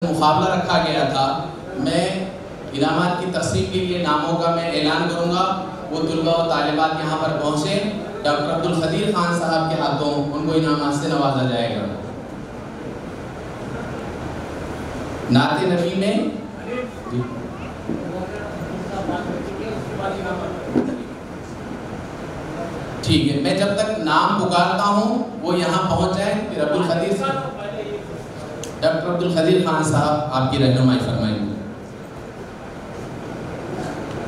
مقابلہ رکھا گیا تھا، میں انعامات کی تقسیم کے لیے ناموں کا میں اعلان کروں گا۔ وہ طلباء و طالبات یہاں پر پہنچے، ڈاکٹر عبدالقدیر خان صاحب کے ہاتھوں ان کو انعامات سے نوازا جائے گا۔ نعت نبی میں ٹھیک ہے، میں جب تک نام پکارتا ہوں وہ یہاں پہنچ جائیں۔ پھر ڈاکٹر عبدالقدیر خان صاحب آپ کی رہنمائی فرمائیں گے۔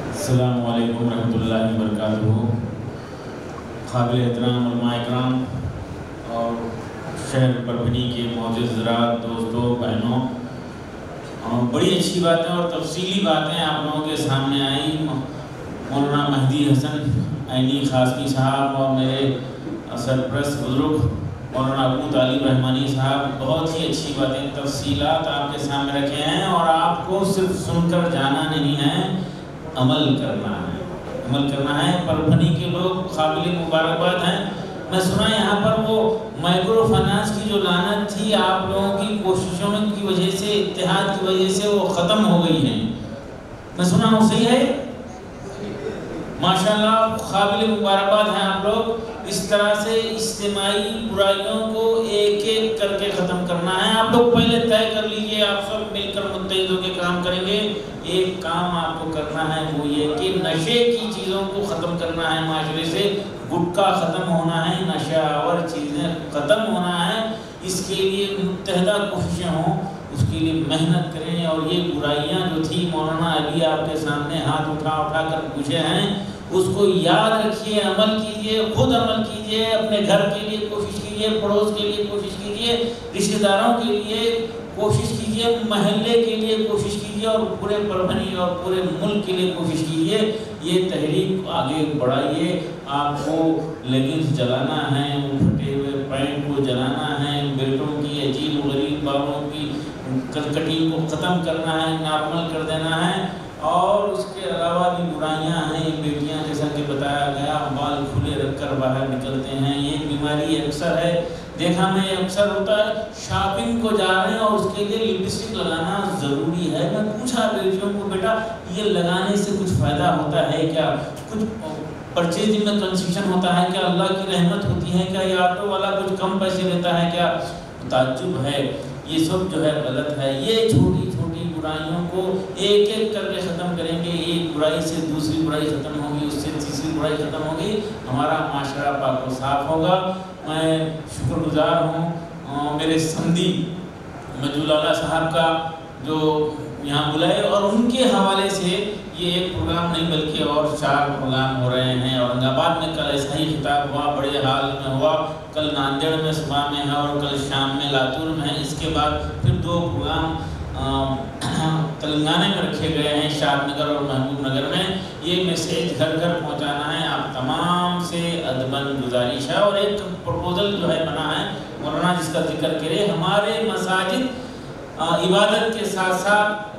السلام علیکم ورحمۃ اللہ وبرکاتہ۔ قابل احترام علماء اکرام اور شہر پربھنی کے معزز حضرات، دوستوں، بہنوں، بڑی اچھی باتیں اور تفصیلی باتیں آپ لوگوں کے سامنے آئی۔ مولانا مہدی حسن عینی خاسمی صاحب اور میرے سرپرست بزرگ مولانا ابو طالب رحمانی صاحب بہت ہی اچھی باتیں، تفصیلات آپ کے سامنے رکھے ہیں، اور آپ کو صرف سن کر جانا نہیں ہے، عمل کرنا ہے۔ عمل کرنا ہے۔ پربھنی کے لوگ قابل مبارکباد ہیں۔ میں سنا یہاں پر وہ مائکرو فائنانس کی جو لعنت تھی آپ لوگوں کی کوششوں کی وجہ سے، اتحاد کی وجہ سے وہ ختم ہو گئی ہے۔ میں سنا وہ صحیح ہے؟ ماشاءاللہ، قابل مبارکباد ہیں آپ لوگ۔ اس طرح سے اجتماعی برائیوں کو ایک ایک کر کے ختم کرنا ہے۔ آپ لوگ پہلے طے کر لیجئے، آپ سب مل کر متحد ہو کے کام کریں گے۔ ایک کام آپ کو کرنا ہے، وہ یہ کہ نشے کی چیزوں کو ختم کرنا ہے معاشرے سے۔ گٹکا ختم ہونا ہے، نشہ اور چیزیں ختم ہونا ہے۔ اس کے لیے متحدہ کوششیں ہوں، اس کے لیے محنت کریں۔ اور یہ برائیاں جو تھی، مولانا ابھی آپ کے سامنے ہاتھ اٹھا کر پوچھے ہیں، اس کو یاد رکھیے، عمل کیجئے، خود عمل کیجئے، اپنے گھر کے لیے کوشش کیجئے، پڑوس کے لیے کوشش کیجئے، رشتہ داروں کے لیے کوشش کیجئے، محلے کے لیے کوشش کیجئے، اور پورے پربھنی اور پورے ملک کے لیے کوشش کیجئے۔ یہ تحریک آگے بڑھائیے۔ آپ کو لیگنز جلانا ہے، وہ پھٹے ہوئے پینٹ کو جلانا ہے، بیٹوں کی عجیب و غریب باتوں کی کٹی کو ختم کرنا ہے، نارمل کر دینا ہے۔ اور اس کے علاوہ بھی برائیاں ہیں، بیٹیاں جیسا کہ بتایا گیا بال کھلے رکھ کر باہر نکلتے ہیں، یہ بیماری اکثر ہے، دیکھا میں اکثر ہوتا ہے۔ شاپنگ کو جا رہے ہیں اور اس کے لیے لپسٹک لگانا ضروری ہے۔ میں پوچھا بیٹیوں کو، بیٹا یہ لگانے سے کچھ فائدہ ہوتا ہے کیا؟ کچھ پرچیزنگ میں کنسیشن ہوتا ہے کیا؟ اللہ کی رحمت ہوتی ہے کیا؟ یہ آٹو والا کچھ کم پیسے لیتا ہے کیا؟ تعجب ہے۔ یہ سب جو ہے غلط ہے۔ یہ چھوٹی چھوٹی برائیوں کو ایک ایک کر کے ختم کریں گے۔ ایک برائی سے دوسری برائی ختم ہوگی، اس سے تیسری برائی ختم ہوگی، ہمارا معاشرہ پاک و صاف ہوگا۔ میں شکر گزار ہوں میرے سندھی مجولالا صاحب کا جو یہاں بلائے، اور ان کے حوالے سے یہ ایک پروگرام نہیں بلکہ اور 4 پروگرام ہو رہے ہیں۔ اورنگ آباد میں کل ایسا ہی خطاب ہوا، بڑے حال میں ہوا، کل ناندیڑ میں صبح میں ہے، اور کل شام میں لاتور میں ہے۔ اس کے بعد پھر 2 پروگرام تلنگانہ میں رکھے گئے ہیں، شاد نگر اور محبوب نگر میں۔ یہ میسیج گھر گھر پہنچانا ہے آپ تمام سے ادباً گزارش ہے۔ اور ایک پروپوزل جو ہے بنا ہے مولانا، جس کا ذکر کرے، ہمارے مساجد عبادت کے ساتھ ساتھ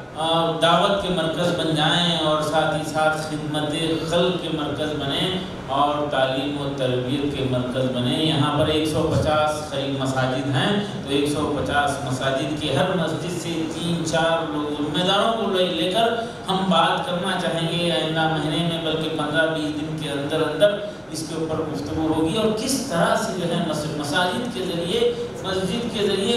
دعوت کے مرکز بن جائیں، اور ساتھ ہی ساتھ خدمت خلق کے مرکز بنیں، اور تعلیم و تربیت کے مرکز بنیں۔ یہاں پر 150 قریب مساجد ہیں، تو 150 مساجد کے ہر مسجد سے 3-4 لوگ ذمہ داروں کو لے کر ہم بات کرنا چاہیں گے آئندہ مہینے میں، بلکہ 15-20 دن کے اندر اندر اس کے اوپر گفتگو ہوگی۔ اور کس طرح سے جو ہے مساجد کے ذریعے،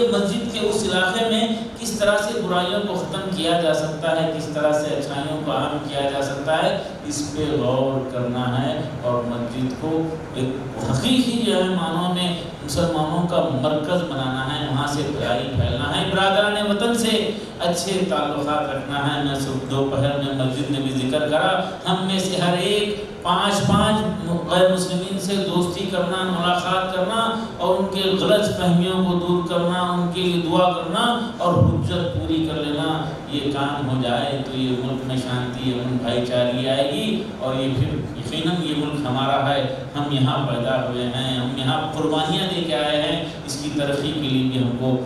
مسجد کے اس علاقے میں کس طرح سے برائیوں کو ختم کیا جا سکتا ہے، کس طرح سے اچھائیوں کو عام کیا جا سکتا ہے، اس پہ غور کرنا ہے۔ اور مسجد کو ایک حقیقی جو ہے معنوں میں مسلمانوں کا مرکز بنانا ہے، وہاں سے بھلائی پھیلنا ہے، برادران وطن سے اچھے تعلقات رکھنا ہے۔ میں صبح دوپہر میں مسجد میں بھی ذکر کرا، ہم میں سے ہر ایک 5 غیر مسلمین سے دوستی کرنا، ملاقات کرنا، اور ان کے غلط فہمیوں کو دور کرنا، ان کے لیے دعا کرنا، اور حجت پوری کر لینا۔ یہ کام ہو جائے تو یہ ملک میں شانتی، امن، بھائی چارگی آئے گی، اور یہ پھر یقیناً یہ ملک ہمارا ہے، ہم یہاں پیدا ہوئے ہیں، ہم یہاں قربانیاں دے کے آئے ہیں۔ اس کی ترقی کے لیے بھی ہم کو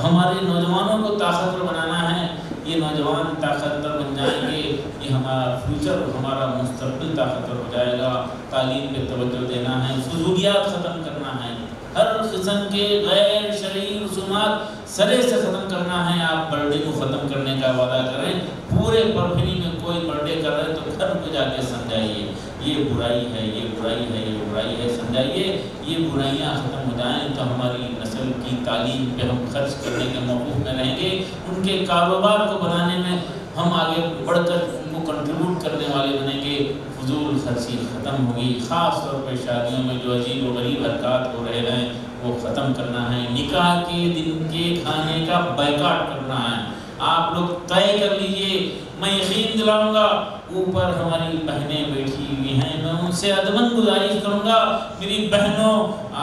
ہمارے نوجوانوں کو طاقتور بنانا ہے۔ یہ نوجوان طاقتور بن جائیں گے، یہ ہمارا فیوچر، ہمارا مستقبل طاقتور ہو جائے گا۔ تعلیم پہ توجہ دینا ہے، فضولیات ختم کرنا ہے۔ ہر قسم کے غیر شرعی رسومات سرے سے ختم کرنا ہے. آپ برتھ ڈے کو ختم کرنے کا وعدہ کریں. پورے پربھنی میں کوئی برتھ ڈے کر رہے تو گھر پہ جا کے سمجھائیے یہ برائی ہے، یہ برائی ہے، یہ برائی ہے، سمجھائیے. یہ برائیاں ختم ہو جائیں تو ہماری نسل کی تعلیم پہ ہم خرچ کرنے کے موقف میں رہیں گے. ان کے کاروبار کو بنانے میں ہم آگے بڑھ کر ان کو کنٹریبیوٹ کرنے والے بنیں گے. فضول خرچی ختم ہوگی. خاص طور پہ شادیوں میں جو عجیب و غریب حرکات ہو رہے ہیں وہ ختم کرنا ہے. نکاح کے دن کے کھانے کا بائیکاٹ کرنا ہے. آپ لوگ طے کر لیجئے. میں یقین دلاؤں گا اوپر ہماری بہنیں بیٹھی ہوئی ہیں، میں ان سے ادباً گزارش کروں گا میری بہنوں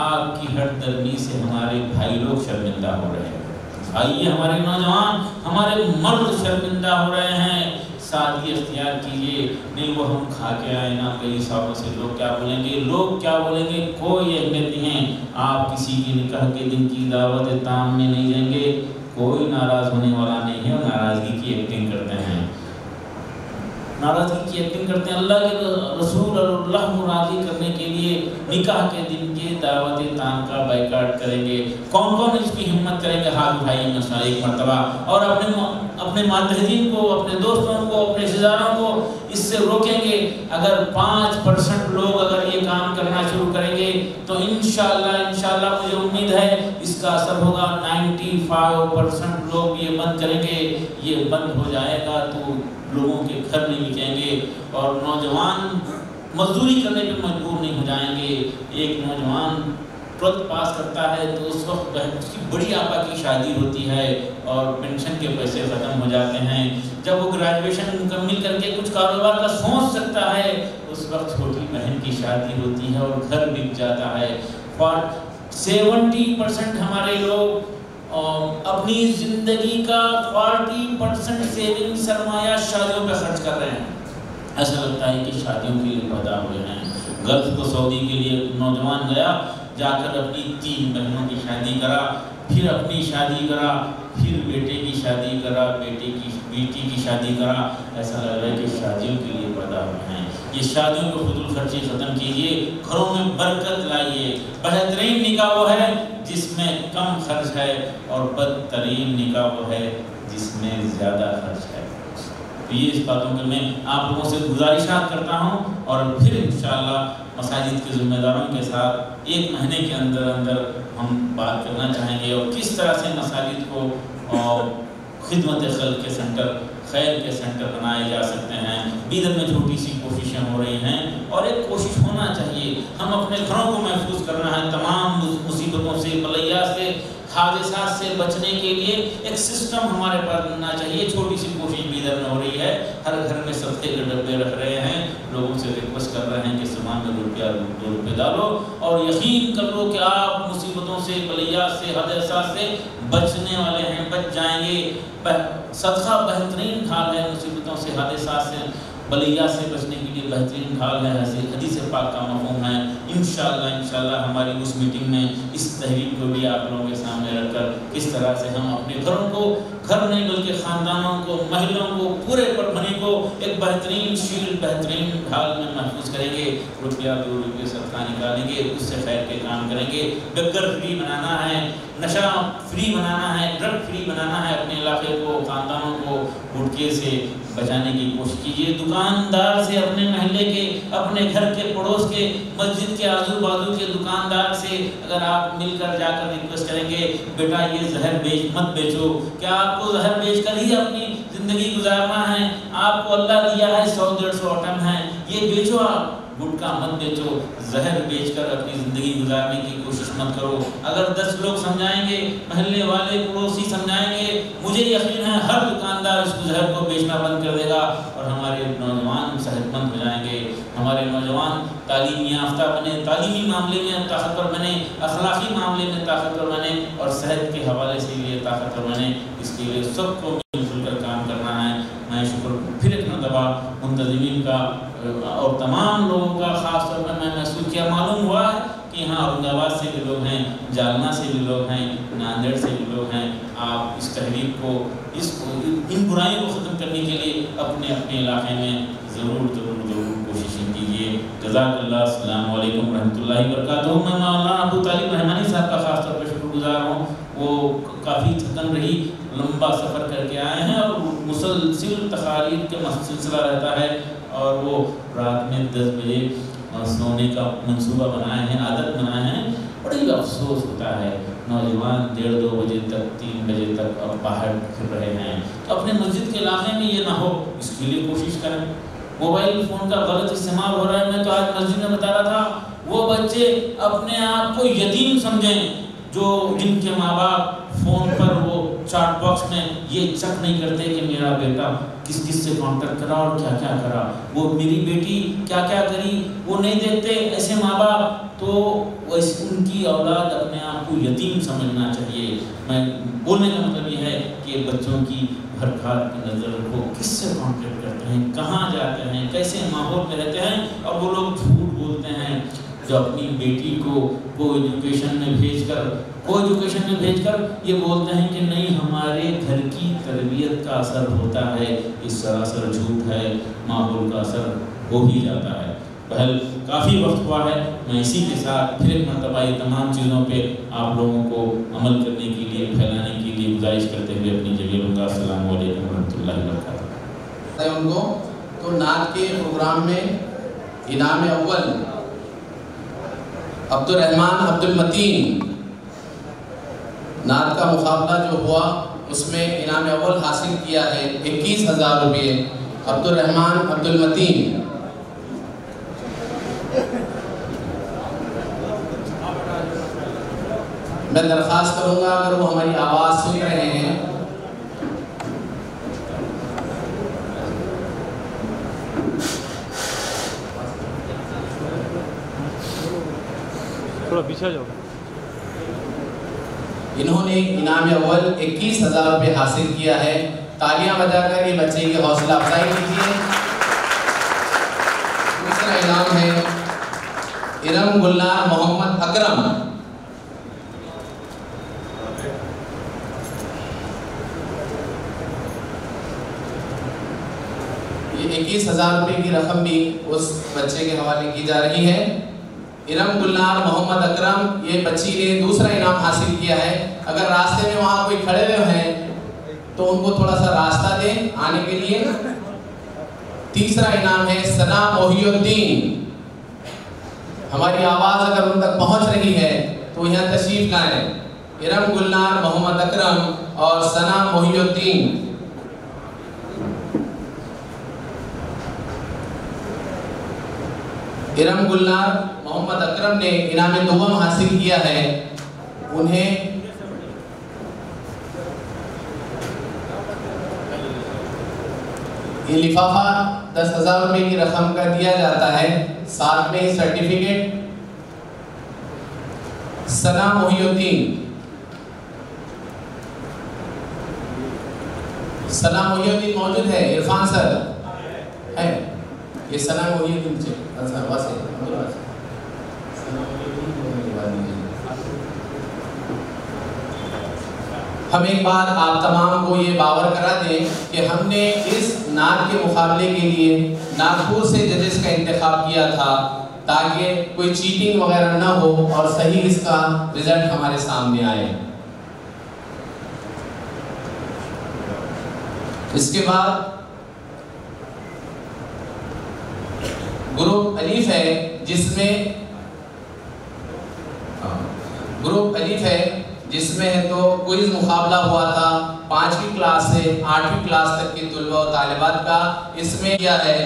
آپ کی ہر درمی سے ہمارے بھائی لوگ شرمندہ ہو رہے ہیں. آئیے ہمارے نوجوان، ہمارے مرد شرمندہ ہو رہے ہیں. سادگی اختیار کیجیے. نہیں وہ ہم کھا کے آئے نا کئی سالوں سے، لوگ کیا بولیں گے، لوگ کیا بولیں گے، کوئی اہمیت نہیں ہے. آپ کسی کی نکاح کے دن کی دعوت تام میں نہیں جائیں گے، کوئی ناراض ہونے والا نہیں ہے. ناراضگی کی ایکٹنگ کرتے ہیں، ناراضگی کی ایکٹنگ کرتے ہیں. اللہ کے رسول اور اللہ کو راضی کرنے کے لیے نکاح کے دن کے دعوت تام کا بائیکاٹ کریں گے. کون کون اس کی ہمت کریں گے؟ ہاتھ اٹھائیے میں ایک مرتبہ. اور اپنے ماتحدین کو، اپنے دوستوں کو، اپنے رشتہ داروں کو اس سے روکیں گے. اگر 5% لوگ اگر یہ کام کرنا شروع کریں گے تو انشاءاللہ مجھے امید ہے اس کا اثر ہوگا. 95% لوگ یہ بند کریں گے. یہ بند ہو جائے گا تو لوگوں کے گھر نہیں بچیں گے اور نوجوان مزدوری کرنے پہ مجبور نہیں ہو جائیں گے. ایک نوجوان 12th پاس کرتا ہے تو اس وقت اس کی بڑی آپا کی شادی ہوتی ہے اور پینشن کے پیسے ختم ہو جاتے ہیں. جب وہ گریجویشن مکمل کر کے کچھ کاروبار کا سوچ سکتا ہے اس وقت چھوٹی بہن کی شادی ہوتی ہے اور گھر بک جاتا ہے. 70% ہمارے لوگ اپنی زندگی کا 40% سیونگ سرمایہ شادیوں پہ خرچ کر رہے ہیں. ایسا لگتا ہے کہ شادیوں کے لیے پیدا ہوئے ہیں. گلف کو سعودی کے لیے نوجوان گیا، جا کر اپنی 3 بہنوں کی شادی کرا، پھر اپنی شادی کرا، پھر بیٹے کی شادی کرا، بیٹی کی شادی کرا. ایسا لگ رہا ہے کہ شادیوں کے لیے پیدا ہوئے ہیں. یہ شادیوں کو فضول خرچی ختم کیجیے. گھروں میں برکت لائیے. بہترین نکاح وہ ہے جس میں کم خرچ ہے اور بدترین نکاح وہ ہے جس میں زیادہ خرچ ہے. تو یہ اس باتوں کے میں آپ لوگوں سے گزارشات کرتا ہوں اور پھر انشاءاللہ مساجد کے ذمہ داروں کے ساتھ 1 مہینے کے اندر ہم بات کرنا چاہیں گے اور کس طرح سے مساجد کو خدمت خلق کے سینٹر، خیر کے سینٹر بنائے جا سکتے ہیں. بیدر میں چھوٹی سی کوششیں ہو رہی ہیں اور ایک کوشش ہونا چاہیے. ہم اپنے گھروں کو محفوظ کرنا ہے تمام مصیبتوں سے، بلیات سے، حادثات سے بچنے کے لیے ایک سسٹم ہمارے پاس بننا چاہیے. چھوٹی سی کوشش بیدر میں ہو رہی ہے. ہر گھر میں صدقے کے ڈبے رکھ رہے ہیں. لوگوں سے ریکویسٹ کر رہے ہیں کہ سامان میں ₹2 ڈالو اور یقین کر لو کہ آپ مصیبتوں سے، بلیات سے، حادثات سے بچنے والے ہیں، بچ جائیں گے. صدقہ بہترین ڈھال ہے مصیبتوں سے، حادثات سے، بلیات سے بچنے کے لیے بہترین ڈھال ہے. حدیث پاک کا مفہوم ہے. انشاءاللہ ہماری اس میٹنگ میں اس تحریک کو بھی آپ لوگوں کے سامنے رکھ کر کس طرح سے ہم اپنے گھروں کو، گھر نہیں بلکہ خاندانوں کو، محلوں کو، پورے پربھنی کو ایک بہترین شیل، بہترین ڈھال میں محفوظ کریں گے. روپیہ صدقہ نکالیں گے، اس سے خیر کے کام کریں گے. بگر فری بنانا ہے، نشہ فری بنانا ہے، ڈرگ فری بنانا ہے. اپنے علاقے کو، خاندانوں کو گٹکے سے بچانے کی کوشش کیجیے. دکاندار سے، اپنے محلے کے، اپنے گھر کے، پڑوس کے، مسجد کے آزو بازو کے دکاندار سے اگر آپ مل کر جا کر ریکویسٹ کریں گے بیٹا یہ زہر مت بیچو. کیا آپ کو زہر بیچ کر ہی اپنی زندگی گزارنا ہے؟ آپ کو اللہ دیا ہے 100-150 ایٹم ہیں، یہ بیچو. آپ گٹکا مت بیچو. زہر بیچ کر اپنی زندگی گزارنے کی کوشش مت کرو. اگر 10 لوگ سمجھائیں گے، محلے والے، پڑوسی سمجھائیں گے، مجھے یقین ہے ہر دکاندار اس زہر کو بیچنا بند کر دے گا اور ہمارے نوجوان صحت مند ہو جائیں گے. ہمارے نوجوان تعلیم یافتہ بنے، تعلیمی معاملے میں طاقتور بنے، اخلاقی معاملے میں طاقتور بنے اور صحت کے حوالے سے یہ طاقتور بنے. اس کے لیے سب کو مل جل کر کام کرنا ہے. میں شکر پھر ایک مرتبہ منتظمین کا اور تمام لوگوں کا خاص طور پر میں محسوس کیا. معلوم ہوا ہے کہ یہاں اورنگ آباد سے بھی لوگ ہیں، جالنا سے بھی لوگ ہیں، ناندیڑ سے بھی لوگ ہیں. آپ اس تحریک کو، ان برائیوں کو ختم کرنے کے لیے اپنے اپنے علاقے میں ضرور کوششیں کیجیے. جزاک اللہ. السلام علیکم ورحمۃ اللہ وبرکاتہ. میں مولانا ابو طالب رحمانی صاحب کا خاص طور پر شکر گزار ہوں. وہ کافی تھکن رہی، لمبا سفر کر کے آئے ہیں اور مسلسل تقاریر کا سلسلہ رہتا ہے، اور وہ رات میں 10 بجے سونے کا منصوبہ بنائے ہیں، عادت بنائے ہیں. بڑی افسوس ہوتا ہے نوجوان 1:30-2 بجے تک 3 بجے تک اور باہر پھر رہے ہیں. تو اپنے مسجد کے علاقے میں یہ نہ ہو، اس کے لیے کوشش کریں. موبائل فون کا غلط استعمال ہو رہا ہے. میں تو آج مسجد میں بتا رہا تھا، وہ بچے اپنے آپ کو یتیم سمجھیں جن کے ماں باپ فون پر وہ چیٹ باکس میں یہ چیک نہیں کرتے کہ میرا بیٹا کس سے کانٹیکٹ کرا اور کیا کیا کرا، وہ میری بیٹی کیا کیا کری، وہ نہیں دیکھتے. ایسے ماں باپ تو ان کی اولاد اپنے آپ کو یتیم سمجھنا چاہیے. میں بولنے کا مطلب یہ ہے کہ بچوں کی ہر بات کی نظر رکھو، کس سے کانٹیکٹ کرتے ہیں، کہاں جاتے ہیں، کیسے ماحول میں رہتے ہیں. اور وہ لوگ جھوٹ بولتے ہیں جو اپنی بیٹی کو ایجوکیشن میں بھیج کر یہ بولتے ہیں کہ نہیں ہمارے گھر کی تربیت کا اثر ہوتا ہے. اس سراسر جھوٹ ہے، ماحول کا اثر ہو ہی جاتا ہے. بہرحال کافی وقت ہوا ہے. میں اسی کے ساتھ پھر ایک مرتبہ یہ تمام چیزوں پہ آپ لوگوں کو عمل کرنے کے لیے، پھیلانے کے لیے گزارش کرتے ہوئے اپنی جگہ لوں گا. السلام علیکم ورحمۃ اللہ وبرکاتہ. ان کو تو نعت کے پروگرام میں انعام اول عبد الرحمن عبد المتین نعت کا مقابلہ جو ہوا اس میں انعام اول حاصل کیا ہے 21,000 روپے. عبد الرحمن عبد المتین. میں درخواست کروں گا اگر وہ ہماری آواز سن رہے ہیں تھوڑا پیچھے جاؤ. انہوں نے انعام اول 21,000 روپے حاصل کیا ہے. تالیاں بجا کر یہ بچے کی حوصلہ افزائی کیجیے. دوسرا انعام ہے ارم گلنار محمد اکرم. یہ 21,000 روپے کی رقم بھی اس بچے کے حوالے کی جا رہی ہے. ارم گلنار محمد اکرم، یہ بچی نے دوسرا انعام حاصل کیا ہے. اگر راستے میں وہاں کوئی کھڑے ہوئے ہیں تو ان کو تھوڑا سا راستہ دیں آنے کے لیے. تیسرا انعام ہے ثنا محی الدین. ہماری آواز اگر ان تک پہنچ رہی ہے تو یہاں تشریف لائیں. ارم گلنار محمد اکرم اور ثنا محی الدین. ارم گلنار محمد اکرم نے انعام دوم حاصل کیا ہے. انہیں یہ لفافہ 10,000 روپے کی رقم کا دیا جاتا ہے، ساتھ میں سرٹیفکیٹ. ثنا محی الدین. ثنا محی الدین موجود ہے؟ عرفان سر ہے؟ یہ ثنا محی الدین سے ہم ایک بار آپ تمام کو یہ باور کرا دیں کہ ہم نے اس نعت کے مقابلے کے لیے ناگپور سے ججز کا انتخاب کیا تھا تاکہ کوئی چیٹنگ وغیرہ نہ ہو اور صحیح اس کا رزلٹ ہمارے سامنے آئے. اس کے بعد گروپ الف ہے جس میں ہے تو کوئز مقابلہ ہوا تھا 5ویں کلاس سے 8ویں کلاس تک کے طلباء و طالبات کا. اس میں کیا ہے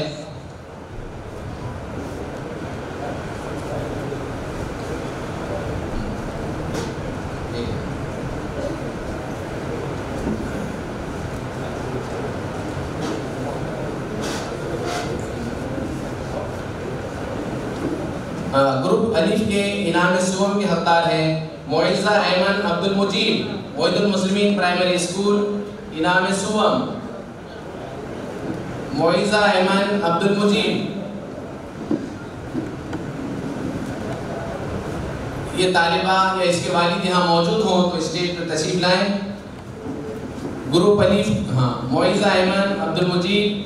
گروپ الف کے انعام سوم کے حقدار ہیں معزہ ایمن عبد المجید، وحید المسلمین پرائمری اسکول. انعام سوم معزہ ایمن عبد المجید. یہ طالبہ یا اس کے والد یہاں موجود ہوں تو اسٹیج پر تشریف لائیں. گروپ الف معزہ ایمن عبد المجید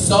100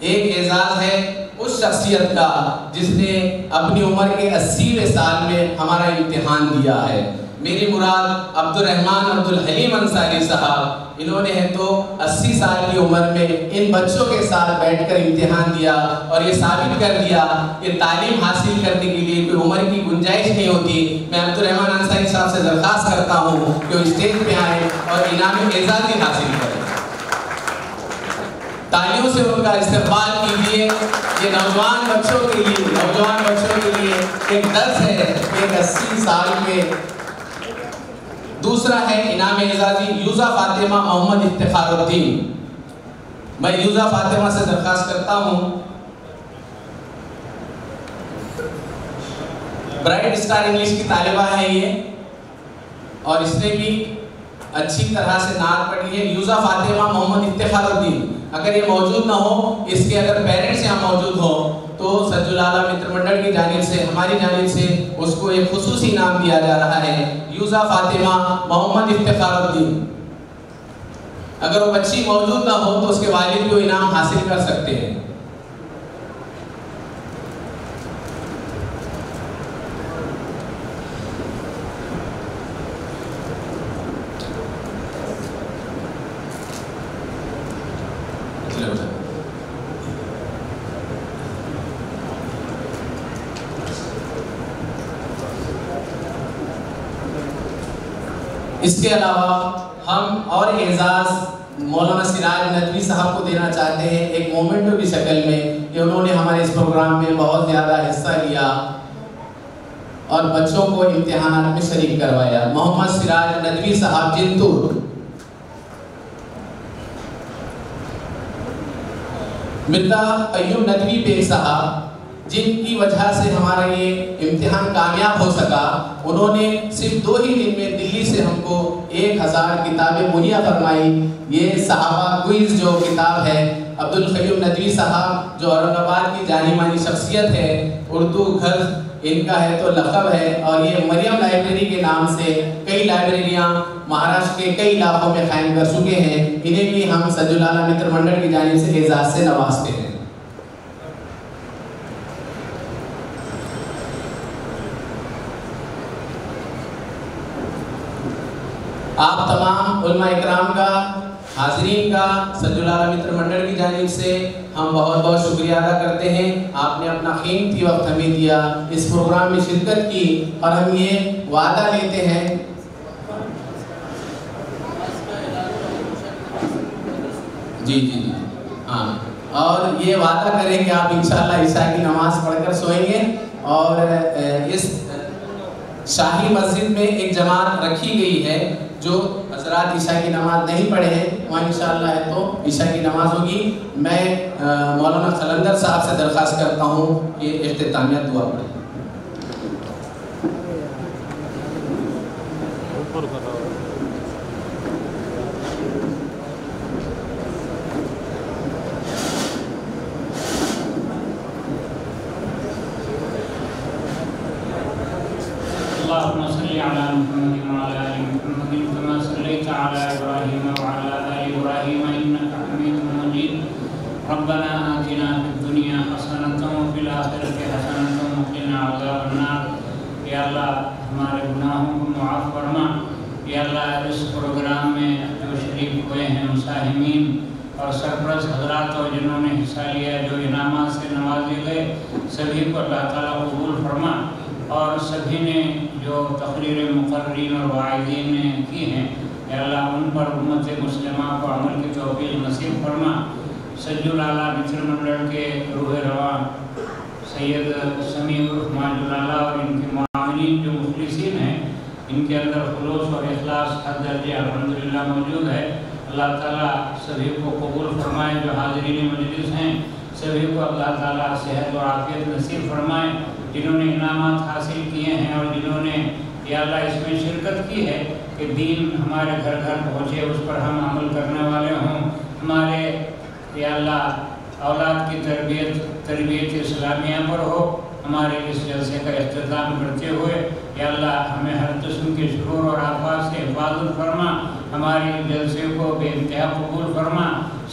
ایک اعزاز ہے اس شخصیت کا جس نے اپنی عمر کے 80ویں سال میں ہمارا امتحان دیا ہے۔ میری مراد عبدالرحمن عبدالحلیم انصاری صاحب، انہوں نے تو 80 سال کی عمر میں ان بچوں کے ساتھ بیٹھ کر امتحان دیا اور یہ ثابت کر دیا کہ تعلیم حاصل کرنے کے لیے کوئی عمر کی گنجائش نہیں ہوتی۔ میں عبدالرحمن انصاری صاحب سے درخواست کرتا ہوں کہ وہ اسٹیج پہ آئیں اور انعام اعزازی حاصل کریں۔ تالیوں سے ان کا استقبال کیجیے۔ یہ نوجوان بچوں کے لیے ایک درس ہے کہ 80 سال میں۔ دوسرا ہے انعام اعزازی یوزا فاطمہ محمد افتخار الدین۔ میں یوزا فاطمہ سے درخواست کرتا ہوں، برائٹ اسٹار انگلش کی طالبہ ہے یہ، اور اس نے بھی اچھی طرح سے نعت پڑھی ہے۔ یوزا فاطمہ محمد افتخار الدین، اگر یہ موجود نہ ہو، اس کے اگر پیرنٹس یہاں موجود ہو تو سجو لالہ متر منڈل کی جانب سے، ہماری جانب سے اس کو ایک خصوصی انعام دیا جا رہا ہے، یوزا فاطمہ محمد افتخار الدین۔ اگر وہ بچی موجود نہ ہو تو اس کے والد بھی وہ انعام حاصل کر سکتے ہیں۔ اس کے علاوہ ہم اور اعزاز مولانا سراج ندوی صاحب کو دینا چاہتے ہیں ایک مومنٹو کی شکل میں کہ انہوں نے ہمارے اس پروگرام میں بہت زیادہ حصہ لیا اور بچوں کو امتحانات میں شریک کروایا۔ محمد سراج ندوی صاحب جنتور۔ مرزا قیوم ندوی بیگ صاحب، جن کی وجہ سے ہمارا یہ امتحان کامیاب ہو سکا، انہوں نے صرف 2 ہی دن میں دلی سے ہم کو 1000 کتابیں مہیا فرمائی۔ یہ صحابہ کوئز جو کتاب ہے، عبدالقیوم ندوی صاحب جو اورنگ آباد کی جانی مانی شخصیت ہے، اردو گھر ان کا ہے تو لقب ہے، اور یہ مریم لائبریری کے نام سے کئی لائبریریاں مہاراشٹر کے کئی علاقوں میں قائم کر چکے ہیں۔ انہیں بھی ہم سجو لالہ متر منڈل کی جانب سے اعزاز سے نوازتے ہیں۔ آپ تمام علماء اکرام کا، حاضرین کا سجو لالہ متر منڈل کی جانب سے ہم بہت بہت شکریہ ادا کرتے ہیں۔ آپ نے اپنا قیمتی وقت ہمیں دیا، اس پروگرام میں شرکت کی، اور ہم یہ وعدہ لیتے ہیں جی ہاں، اور یہ وعدہ کریں کہ آپ انشاءاللہ عشاء کی نماز پڑھ کر سوئیں گے، اور اس شاہی مسجد میں ایک جماعت رکھی گئی ہے جو حضرات عشاء کی نماز نہیں پڑھے ہیں، وہاں انشاءاللہ ہے تو عشاء کی نماز ہوگی۔ میں مولانا قلندر صاحب سے درخواست کرتا ہوں کہ اختتامیہ دعا پڑھیں۔ اللهم صل على محمد وعلى آل محمد كما صليت على إبراهيم وعلى آل إبراهيم إنك حميد مجيد ربنا آتنا في الدنيا حسنة وفي الآخرة حسنة وقنا عذاب النار۔ یا اللہ ہمارے گناہوں کو معاف فرما۔ یا اللہ اس پروگرام میں جو شریک ہوئے ہیں مساہمین اور سرپرست حضرات اور جنہوں نے حصہ لیا، جو انعامات سے نوازے گئے، سبھی کو اللہ تعالیٰ قبول فرما، اور سبھی نے جو تقریر مقررین اور واعظین نے کی ہیں، یا اللہ ان پر امت مسلمہ کو عمل کی توفیق نصیب فرما۔ سجو لالہ متر منڈل کے روح رواں سید سمیع عرف ماجو لالہ اور ان کے معاونین جو مخلصین ہیں، ان کے اندر خلوص اور اخلاص ہر درجے الحمدللہ موجود ہے۔ اللہ تعالیٰ سبھی کو قبول فرمائے، جو حاضرین مجلس ہیں سبھی کو اللہ تعالیٰ صحت و عافیت نصیب فرمائے۔ جنہوں نے انعامات حاصل کیے ہیں اور جنہوں نے یا اللہ اس میں شرکت کی ہے کہ دین ہمارے گھر گھر پہنچے، اس پر ہم عمل کرنے والے ہوں، ہمارے یا اللہ اولاد کی تربیت اسلامیہ پر ہو۔ ہمارے اس جلسے کا اختتام کرتے ہوئے یا اللہ ہمیں ہر قسم کے شرور اور آفات سے حفاظت فرما، ہمارے جلسے کو بے انتہا قبول فرما۔